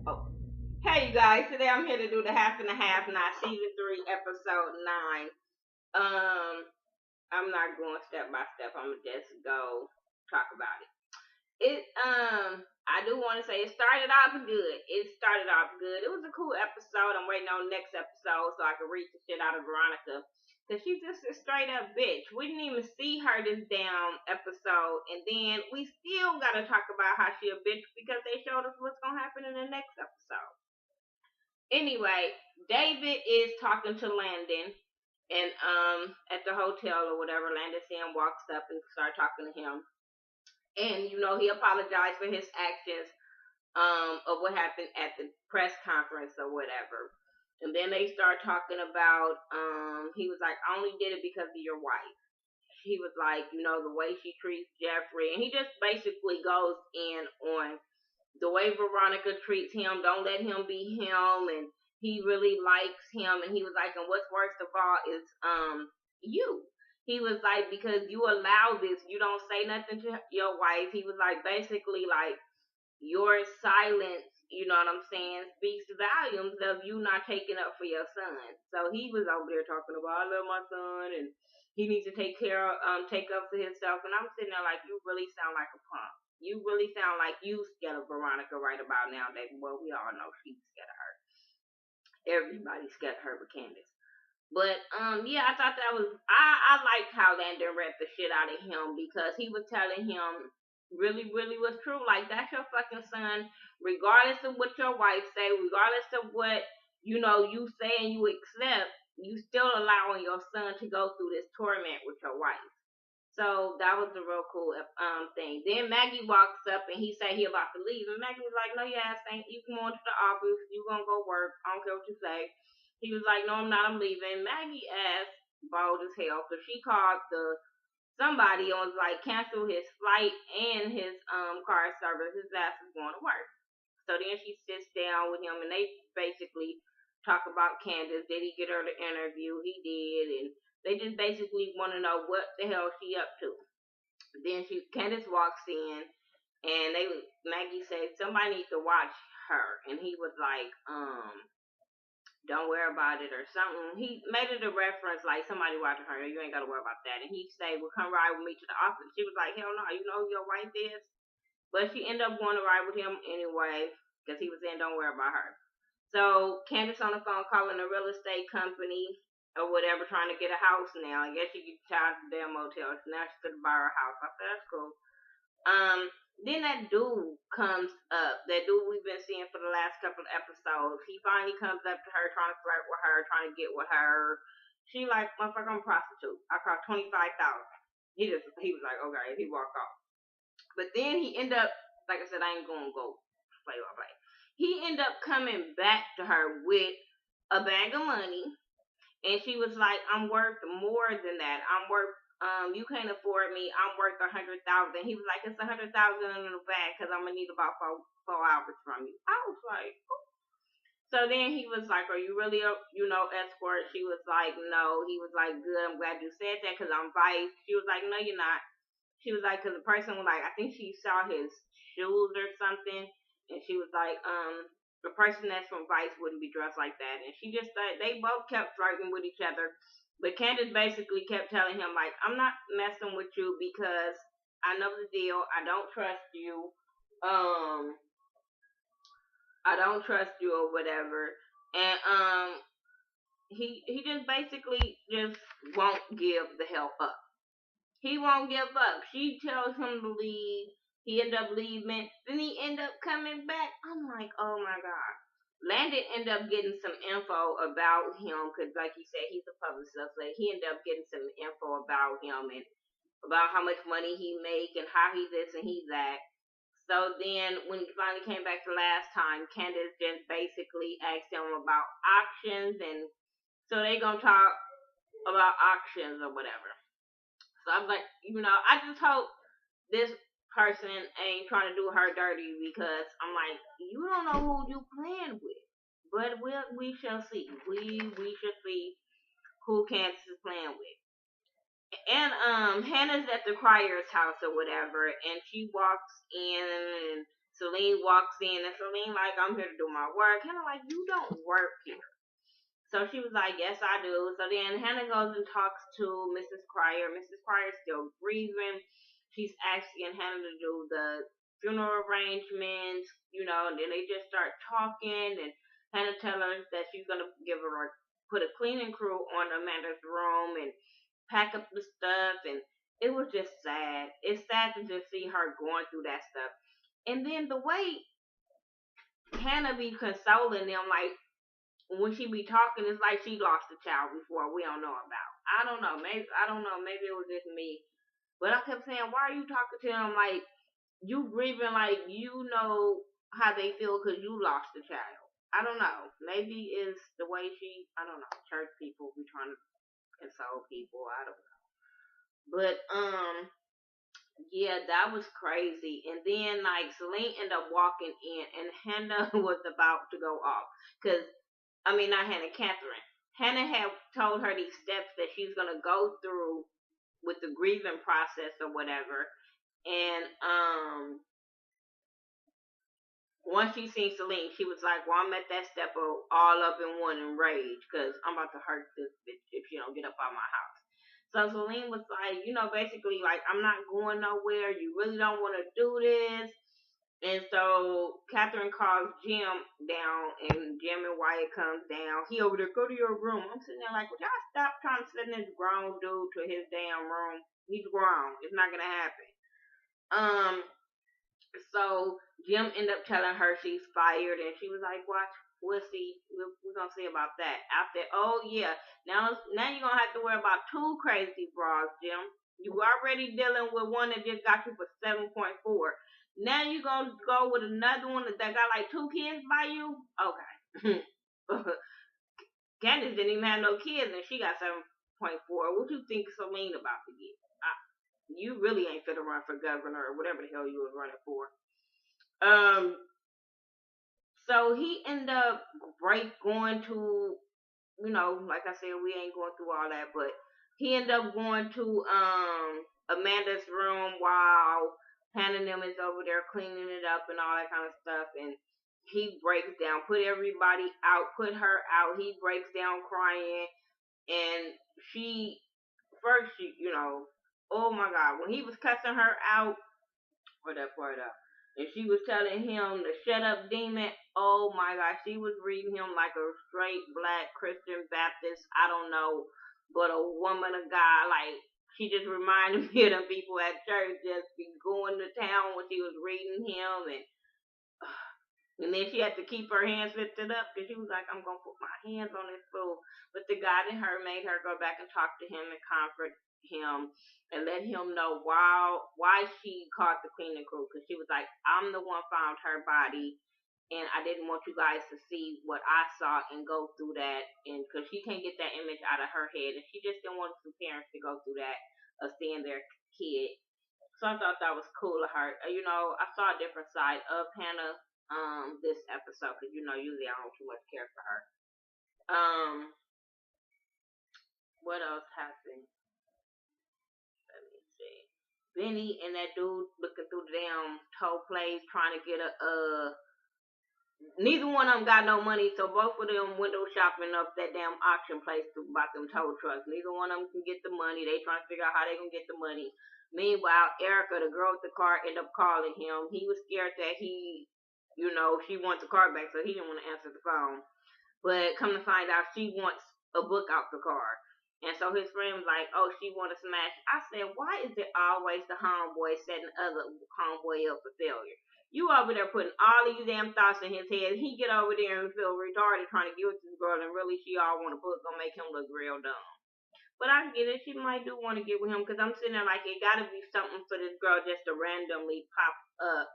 Oh, hey you guys! Today I'm here to do the half and a half, not season 3, episode 9. I'm not going step by step. I'm gonna just go talk about it. I do want to say it started off good. It started off good. It was a cool episode. I'm waiting on the next episode so I can read the shit out of Veronica. Cause she's just a straight up bitch. We didn't even see her this damn episode, and then we still gotta talk about how she a bitch because they showed us what's gonna happen in the next episode. Anyway, David is talking to Landon and at the hotel or whatever. Landon Sam walks up and start talking to him. And he apologized for his actions of what happened at the press conference or whatever. And then they start talking about he was like, I only did it because of your wife. He was like, the way she treats Jeffrey, and he just basically goes in on the way Veronica treats him. Don't let him be him, and he really likes him. And he was like, and what's worst of all is you. He was like, because you allow this, you don't say nothing to your wife. He was like, basically like your silence, you know what I'm saying, speaks volumes of you not taking up for your son. So he was over there talking about, I love my son, and he needs to take up for himself. And I'm sitting there like, you really sound like a punk. You really sound like you scared of Veronica right about now. That well, we all know she's scared of her. Everybody's scared of her but Candace. But yeah, I thought that was I liked how Landon read the shit out of him because he was telling him really, really was true. Like that's your fucking son, regardless of what your wife say, regardless of what you say and you accept, you still allowing your son to go through this torment with your wife. So that was a real cool thing. Then Maggie walks up and he said he about to leave, and Maggie was like, "No, your ass ain't. You can go into the office. You gonna go work. I don't care what you say." He was like, "No, I'm not. I'm leaving." Maggie ass bold as hell, so she called somebody and was like, cancel his flight and his car service. His ass is going to work. So then she sits down with him and they basically talk about Candace. Did he get her the interview? He did, and they just basically want to know what the hell she up to. Then Candace walks in and Maggie said somebody needs to watch her, and he was like, don't worry about it or something. He made it a reference like somebody watching her. You ain't got to worry about that. And he said, well, come ride with me to the office. She was like, hell no, you know who your wife is? But she ended up going to ride with him anyway because he was saying, don't worry about her. So Candace on the phone calling a real estate company or whatever, trying to get a house now. I guess she gets tired of the damn motel. So now she's going to buy her house. I said, that's cool. Then that dude comes up. That dude we've been seeing for the last couple of episodes. He finally comes up to her, trying to flirt with her, trying to get with her. She like, motherfucker, I'm a prostitute. I cost $25,000. He was like, okay. He walked off. But then he ended up, like I said, I ain't gonna go play by play. He ended up coming back to her with a bag of money, and she was like, I'm worth more than that. I'm worth you can't afford me. I'm worth 100,000. He was like, it's 100,000 in the bag because I'm gonna need about four hours from you. I was like, oh. So then he was like, are you really a escort? She was like, no. He was like, good. I'm glad you said that because I'm Vice. She was like, no, you're not. She was like, because the person was like, I think she saw his shoes or something, and she was like, the person that's from Vice wouldn't be dressed like that. And she just thought they both kept flirting with each other. But Candace basically kept telling him, like, I'm not messing with you because I know the deal. I don't trust you. I don't trust you or whatever. And he just basically just won't give the hell up. He won't give up. She tells him to leave. He end up leaving. Then he end up coming back. I'm like, oh my god. Landon ended up getting some info about him because, like he said, he's a publicist. So he ended up getting some info about him and about how much money he make and how he this and he that. So then, when he finally came back the last time, Candace just basically asked him about auctions, and so they gonna talk about auctions or whatever. So I'm like, I just hope this person ain't trying to do her dirty because I'm like, you don't know who you playing with. But we shall see. We shall see who Candace is playing with. And Hannah's at the Crier's house or whatever, and she walks in and Celine walks in, and Celine like, I'm here to do my work. Hannah like, you don't work here. So she was like, yes, I do. So then Hannah goes and talks to Mrs. Cryer. Mrs. Cryer is still grieving. She's asking Hannah to do the funeral arrangements, and then they just start talking, and Hannah tells her that she's going to put a cleaning crew on Amanda's room and pack up the stuff, and it was just sad. It's sad to just see her going through that stuff. And then the way Hannah be consoling them, like, when she be talking, it's like she lost a child before we don't know about. I don't know. Maybe it was just me. But I kept saying, why are you talking to them like you grieving, like you know how they feel because you lost a child? I don't know. Maybe it's the way I don't know. Church people be trying to console people. I don't know. But yeah, that was crazy. And then like Celine ended up walking in, and Hannah was about to go off because not Hannah, Catherine. Hannah had told her these steps that she's gonna go through with the grieving process or whatever. And once she seen Celine, she was like, well, I'm at that step of all up in one in rage because I'm about to hurt this bitch if she don't get up out my house. So Celine was like, basically like, I'm not going nowhere. You really don't want to do this. And so Catherine calls Jim down, and Jim and Wyatt comes down. He over there, go to your room. I'm sitting there like, would y'all stop trying to send this grown dude to his damn room? He's grown. It's not gonna happen. So Jim ended up telling her she's fired, and she was like, watch, we'll see. We're gonna see about that. After, oh yeah, now you're gonna have to worry about two crazy bras, Jim. You already dealing with one that just got you for 7.4. Now you gonna go with another one that got like 2 kids by you? Okay. Candace didn't even have no kids, and she got 7.4. What you think Celine about to get? You really ain't fit to run for governor or whatever the hell you was running for. So he ended up going to, like I said, we ain't going through all that, but he ended up going to Amanda's room while Hannah and them is over there cleaning it up and all that kind of stuff, and he breaks down, put everybody out, put her out. He breaks down crying, and she, oh my God, when he was cussing her out, or that part up, and she was telling him to shut up, demon. Oh my God, she was reading him like a straight black Christian Baptist, I don't know, but a woman of God. Like, she just reminded me of them people at church just be going to town when she was reading him, and then she had to keep her hands lifted up because she was like, I'm going to put my hands on this fool. But the God in her made her go back and talk to him and comfort him and let him know why she called the cleaning crew. Because she was like, I'm the one found her body, and I didn't want you guys to see what I saw and go through that. And because she can't get that image out of her head. And she just didn't want some parents to go through that of seeing their kid. So I thought that was cool of her. I saw a different side of Hannah this episode because usually I don't too much care for her. What else happened? Let me see. Benny and that dude looking through the damn tow place trying to get neither one of them got no money, so both of them window shopping up that damn auction place about them tow trucks. Neither one of them can get the money. They trying to figure out how they gonna get the money. Meanwhile, Erica, the girl with the car, ended up calling him. He was scared that she wants the car back, so he didn't want to answer the phone. But come to find out, she wants a book out the car. And so his friend was like, oh, she want to smash. I said, why is it always the homeboy setting other homeboy up for failure? You over there putting all these damn thoughts in his head. He get over there and feel retarded trying to give it to this girl, and really she all want a book gonna make him look real dumb. But I get it. She might do want to get with him because I'm sitting there like it got to be something for this girl just to randomly pop up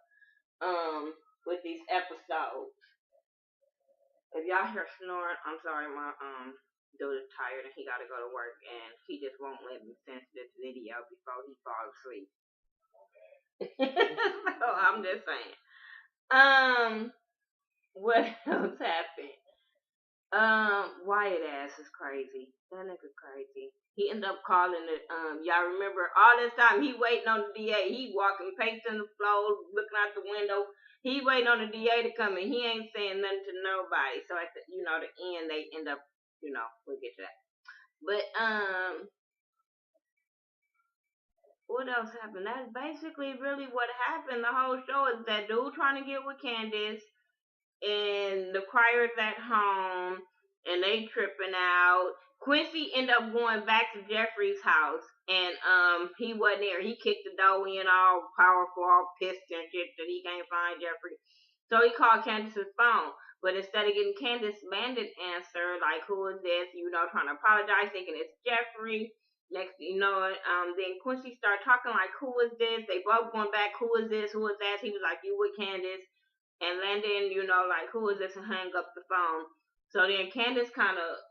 with these episodes. If y'all hear snoring, I'm sorry, my dude is tired and he got to go to work, and he just won't let me finish this video before he falls asleep. So I'm just saying. What else happened? Wyatt ass is crazy. That nigga crazy. He ended up calling it. Y'all remember all this time he waiting on the DA. He walking, pacing the floor, looking out the window. He waiting on the DA to come in. He ain't saying nothing to nobody. So at the the end, they end up, we'll get to that. But what else happened? That's basically really what happened. The whole show is that dude trying to get with Candace, and the choir's at home, and they tripping out. Quincy ended up going back to Jeffrey's house, and he wasn't there. He kicked the door in, all powerful, all pissed and shit that he can't find Jeffrey. So he called Candace's phone, but instead of getting Candace Bandit answer, like, who is this? Trying to apologize, thinking it's Jeffrey. Next thing you know, then Quincy started talking like, who is this? They both going back, who is this? Who is that? He was like, you with Candace. And Landon, like, who is this? And hang up the phone. So then Candace kind of,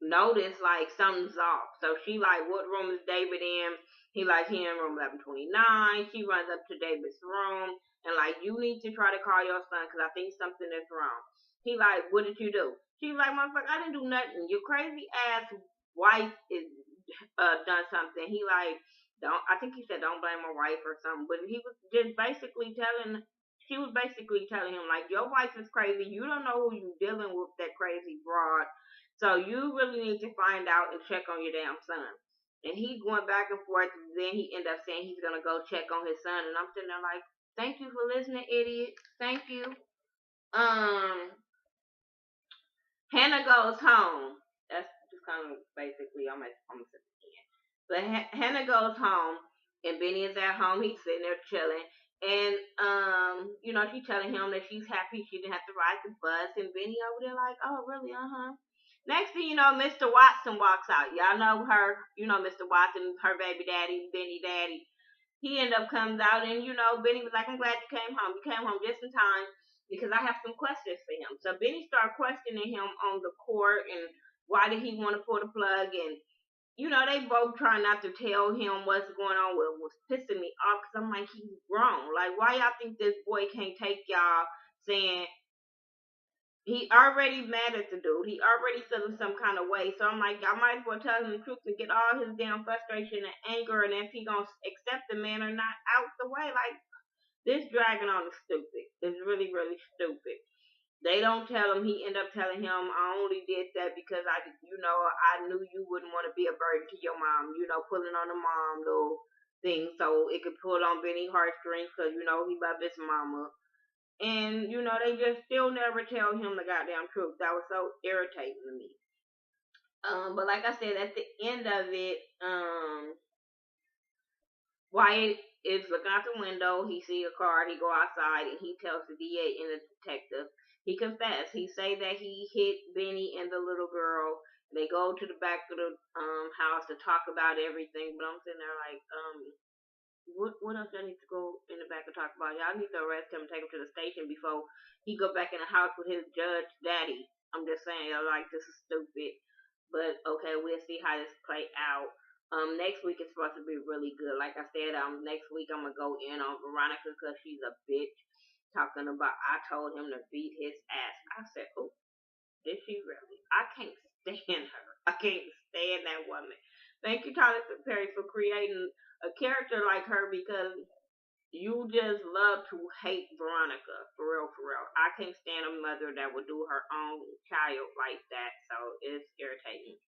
noticed like something's off. So she like, what room is David in? He like, he in room 1129. She runs up to David's room and like, you need to try to call your son because I think something is wrong. He like, what did you do? She like, motherfucker, I didn't do nothing. Your crazy ass wife is done something. He like, I think he said don't blame my wife or something, but he was just basically she was basically telling him like, your wife is crazy. You don't know who you dealing with, that crazy broad. So you really need to find out and check on your damn son. And he going back and forth, and then he ended up saying he's gonna go check on his son. And I'm sitting there like, thank you for listening, idiot. Thank you. Hannah goes home. That's just kind of basically I'm at the end. But Hannah goes home, and Benny is at home. He's sitting there chilling. And she's telling him that she's happy she didn't have to ride the bus. And Benny over there like, oh really? Next thing you know, Mr. Watson walks out. Y'all know her. Mr. Watson, her baby daddy, Benny daddy. He ended up comes out, and Benny was like, I'm glad you came home. You came home just in time because I have some questions for him. So Benny started questioning him on the court and why did he want to pull the plug, and they both trying not to tell him what's going on. What was pissing me off because I'm like, he's grown. Like, why y'all think this boy can't take y'all saying he already mad at the dude. He already feeling some kind of way. So I'm like, y'all might as well tell him the truth and get all his damn frustration and anger, and if he gonna accept the man or not, out the way. Like, this dragging on is stupid. It's really, really stupid. They don't tell him. He end up telling him, I only did that because I knew you wouldn't want to be a burden to your mom. Pulling on the mom little thing so it could pull on Benny heartstrings because he loved his mama. And, they just still never tell him the goddamn truth. That was so irritating to me. But like I said, at the end of it, Wyatt is looking out the window. He see a car. He go outside, and he tells the DA and the detective. He confessed. He say that he hit Benny and the little girl. They go to the back of the house to talk about everything. But I'm sitting there like, what else y'all need to go in the back and talk about? Y'all need to arrest him and take him to the station before he go back in the house with his judge daddy. I'm just saying, like, this is stupid. But okay, we'll see how this play out. Next week is supposed to be really good. Like I said, next week I'm gonna go in on Veronica because she's a bitch. Talking about I told him to beat his ass. I said, oh, did she really? I can't stand her. I can't stand that woman. Thank you, Tyler Perry, for creating a character like her because you just love to hate Veronica. For real, for real. I can't stand a mother that would do her own child like that. So it's irritating.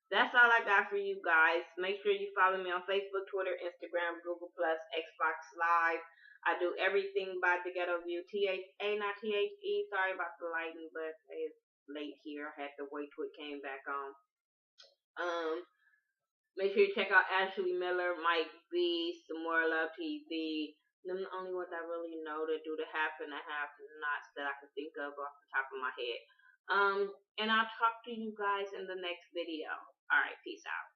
That's all I got for you guys. Make sure you follow me on Facebook, Twitter, Instagram, Google+, Xbox Live. I do everything by The Ghetto View. T-H-A, not T-H-E. Sorry about the lighting, but it's late here. I had to wait till it came back on. Make sure you check out Ashley Miller, Mike B, Some More Love TV. Them the only ones I really know that do the half and a half knots that I can think of off the top of my head. And I'll talk to you guys in the next video. Alright, peace out.